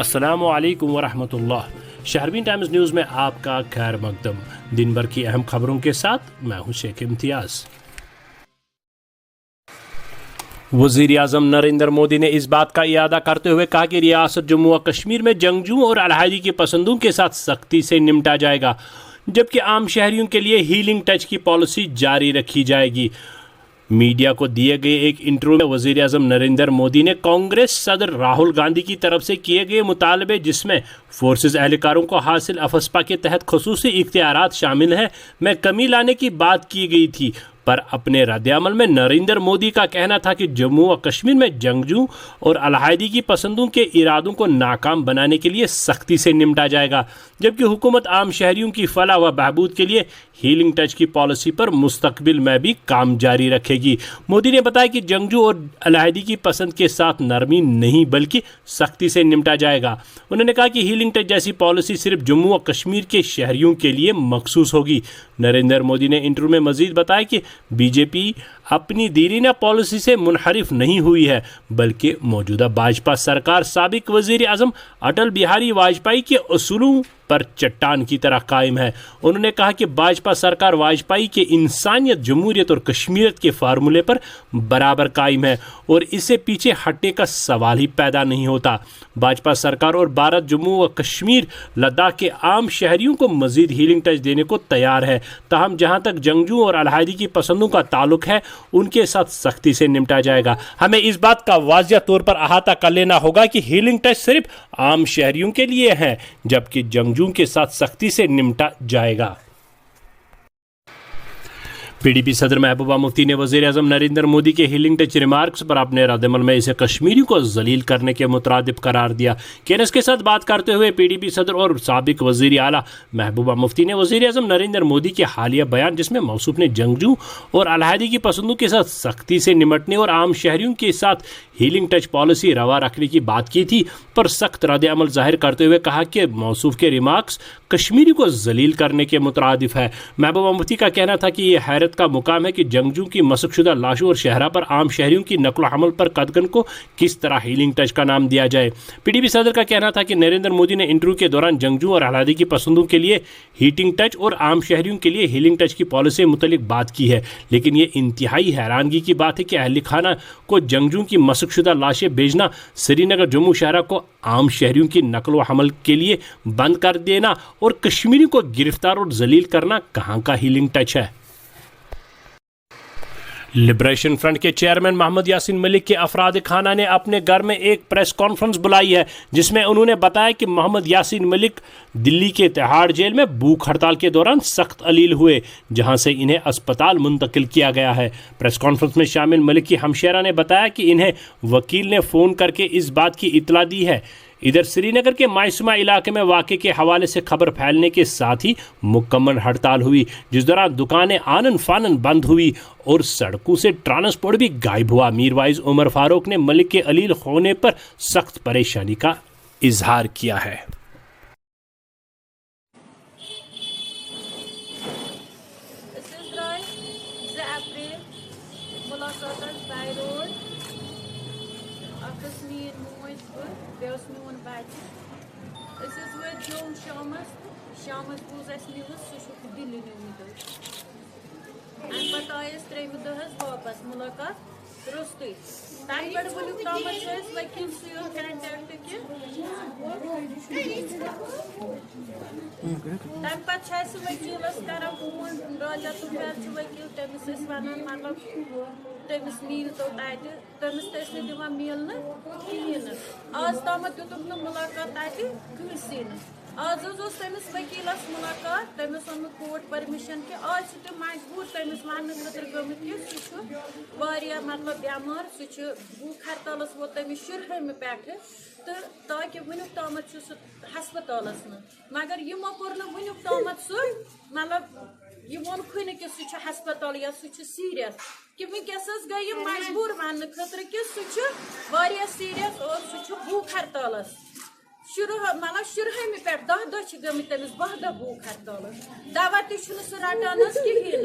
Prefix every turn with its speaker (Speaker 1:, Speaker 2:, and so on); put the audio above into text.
Speaker 1: السلام علیکم ورحمۃ اللہ۔ شہربین ٹائمز نیوز میں آپ کا خیر مقدم۔ دن بھر کی اہم خبروں کے ساتھ میں ہوں شیخ امتیاز۔ وزیر اعظم نریندر مودی نے اس بات کا اعادہ کرتے ہوئے کہا کہ ریاست جموں و کشمیر میں جنگجوؤں اور علیحدگی پسندوں کے ساتھ سختی سے نمٹا جائے گا، جبکہ عام شہریوں کے لیے ہیلنگ ٹچ کی پالیسی جاری رکھی جائے گی۔ میڈیا کو دیے گئے ایک انٹرویو میں وزیر اعظم نریندر مودی نے کانگریس صدر راہل گاندھی کی طرف سے کیے گئے مطالبے، جس میں فورسز اہلکاروں کو حاصل افسپا کے تحت خصوصی اختیارات شامل ہیں، میں کمی لانے کی بات کی گئی تھی، پر اپنے رد عمل میں نریندر مودی کا کہنا تھا کہ جموں و کشمیر میں جنگجو اور علیحدگی پسندوں کے ارادوں کو ناکام بنانے کے لیے سختی سے نمٹا جائے گا، جبکہ حکومت عام شہریوں کی فلاح و بہبود کے لیے ہیلنگ ٹچ کی پالیسی پر مستقبل میں بھی کام جاری رکھے گی۔ مودی نے بتایا کہ جنگجو اور علیحدگی پسند کے ساتھ نرمی نہیں بلکہ سختی سے نمٹا جائے گا۔ انہوں نے کہا کہ ہیلنگ ٹچ جیسی پالیسی صرف جموں و کشمیر کے شہریوں کے لیے مخصوص ہوگی۔ نریندر مودی نے انٹرویو میں مزید بتایا کہ بی جے پی اپنی دیرینہ پالیسی سے منحرف نہیں ہوئی ہے، بلکہ موجودہ بھاجپا سرکار سابق وزیر اعظم اٹل بہاری واجپئی کے اصولوں پر چٹان کی طرح قائم ہے۔ انہوں نے کہا کہ بھاجپا سرکار واجپئی کے انسانیت، جمہوریت اور کشمیریت کے فارمولے پر برابر قائم ہے اور اس سے پیچھے ہٹنے کا سوال ہی پیدا نہیں ہوتا۔ بھاجپا سرکار اور بھارت جموں و کشمیر، لداخ کے عام شہریوں کو مزید ہیلنگ ٹچ دینے کو تیار ہے، تاہم جہاں تک جنگجو اور علیحدگی پسندوں کا تعلق ہے ان کے ساتھ سختی سے نمٹا جائے گا۔ ہمیں اس بات کا واضح طور پر احاطہ کر لینا ہوگا کہ ہیلنگ ٹچ صرف عام شہریوں کے لیے ہے، جبکہ جنگجو کے ساتھ سختی سے نمٹا جائے گا۔ پی ڈی پی صدر محبوبہ مفتی نے وزیر اعظم نریندر مودی کے ہیلنگ ٹچ ریمارکس پر اپنے رد عمل میں اسے کشمیریوں کو ذلیل کرنے کے مترادف قرار دیا۔ کینس کے ساتھ بات کرتے ہوئے پی ڈی پی صدر اور سابق وزیر اعلیٰ محبوبہ مفتی نے وزیر اعظم نریندر مودی کے حالیہ بیان، جس میں موصوف نے جنگجو اور علیحدگی پسندوں کے ساتھ سختی سے نمٹنے اور عام شہریوں کے ساتھ ہیلنگ ٹچ پالیسی روا رکھنے کی بات کی تھی، پر سخت رد عمل ظاہر کرتے ہوئے کہا کہ موصوف کے ریمارکس کشمیری کو ذلیل کرنے کے مترادف ہے۔ محبوبہ مفتی کا کہنا تھا کہ یہ حیرت کا مقام ہے کہ جنگجو کی مسخ شدہ لاشوں اور شہرہ پر عام شہریوں کی نقل و حمل پر قدغن کو کس طرح ہیلنگ ٹچ کا نام دیا جائے۔ پی ڈی پی صدر کا کہنا تھا کہ نریندر مودی نے انٹرویو کے دوران جنگجو اور علیحدگی پسندوں کے لیے ہیٹنگ ٹچ اور عام شہریوں کے لیے ہیلنگ ٹچ کی پالیسی متعلق بات کی ہے، لیکن یہ انتہائی حیرانگی کی بات ہے کہ اہل خانہ کو جنگجو کی مسخ شدہ لاشیں بھیجنا، سری نگر جموں شہرہ کو عام شہریوں کی نقل و حمل کے لیے بند کر دینا اور کشمیری کو گرفتار اور ذلیل کرنا کہاں کا ہیلنگ ٹچ ہے؟ لبریشن فرنٹ کے چیئرمین محمد یاسین ملک کے افراد خانہ نے اپنے گھر میں ایک پریس کانفرنس بلائی ہے، جس میں انہوں نے بتایا کہ محمد یاسین ملک دلی کے تہاڑ جیل میں بھوک ہڑتال کے دوران سخت علیل ہوئے، جہاں سے انہیں اسپتال منتقل کیا گیا ہے۔ پریس کانفرنس میں شامل ملک کی ہمشیرہ نے بتایا کہ انہیں وکیل نے فون کر کے اس بات کی اطلاع دی ہے۔ ادھر سری نگر کے مائسما علاقے میں واقعے کے حوالے سے خبر پھیلنے کے ساتھ ہی مکمل ہڑتال ہوئی، جس دوران دکانیں آنن فانن بند ہوئی اور سڑکوں سے ٹرانسپورٹ بھی غائب ہوا۔ میر وائز عمر فاروق نے ملک کے علیل ہونے پر سخت پریشانی کا اظہار کیا ہے۔
Speaker 2: شامس بوز اس نیوز سہ دلی نیومت ام پتہ آئس تریم دہس واپس ملاقات رست تمہ پہ ونیک تام وکیل ست کنٹیکٹ کہ تمہ پہ وکیلس کران فون، راجا تمبیر وکیل، تمس ونان مطلب تمس میل تو تتہ تمس تس دان میلنے کہین، آز تام دیتک ملاقات تتہ کنسی آز اس تمس وکیلس ملاقات، تمس اونمت کورٹ پرمشن کہ آج تم مجبور تمس ون خاطر گمت کہ سہ مطلب بیمار، سہ بھوک ہڑتالس ووت تمس شرہمہ پہ تو تاکہ ونیک تام سہ ہسپتالس مگر یمو کور ونیک تام سہ مطلب یہ وونکھے نہ کہ سہ ہسپتال یا سہ سیریس کہ ونکس گئی مجبور ون خاطر کہ سہ سیریس اور سہ بھوک ہڑتالس مطلب شرہمہ پہ 10 دہ گمت تمس 12 دہ بھوک ہڑتال، دوا تہ سہ رٹان کہین۔